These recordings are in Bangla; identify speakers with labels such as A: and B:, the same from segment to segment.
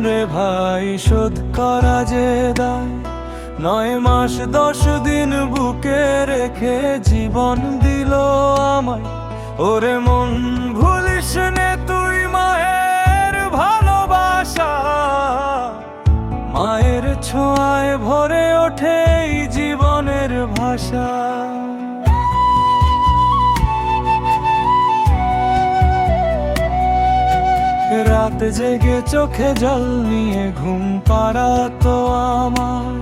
A: রে ভাই শোধ করা যে দায়, 9 মাস 10 দিন বুকে রেখে জীবন দিল আমায়। ওরে মন ভুলিস নে তুই মায়ের ভালোবাসা, মায়ের ছোঁয়ায় ভরে ওঠে এই জীবনের ভাষা। রাত জেগে চোখে জল নিয়ে ঘুম পাড়াতো আমার,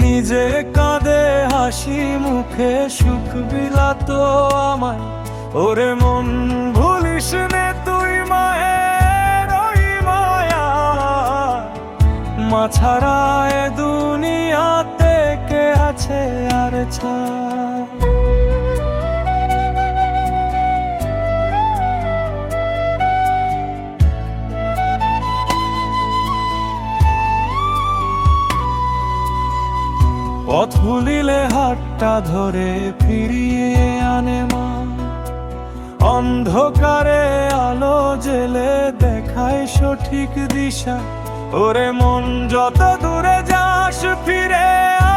A: নিজে কাঁদে হাসি মুখে সুখ বিলাতো আমায়। ওরে মন ভুলিস নে তুই মায়ের ওই মায়া, মা ছাড়া এ দুনিয়াতে কে আছে আর ছাড়। পথ ভুলিলে হাতটা ধরে ফিরিয়ে আনে মা, অন্ধকারে আলো জেলে দেখায় সঠিক দিশা। ওরে মন যত দূরে যাস ফিরে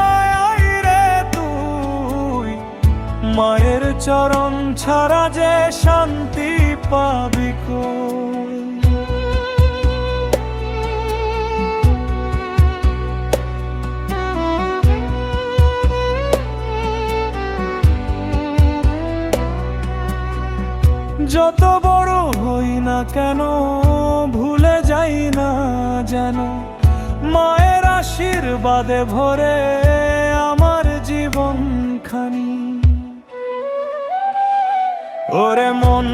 A: আয় আয় রে তুই, মায়ের চরণ ছাড়া যে শান্তি পাবি কই। যত বড় হই না কেন ভুলে যাই না যেন, মায়ের আশীর্বাদে ভরে আমার জীবন খানি। ওরে মন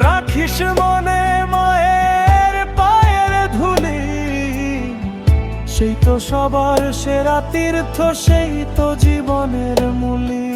A: রাখিস মনে মায়ের পায়ের ধুলি, সেই তো সবার সেরা তীর্থ, সেই তো জীবনের মূলি।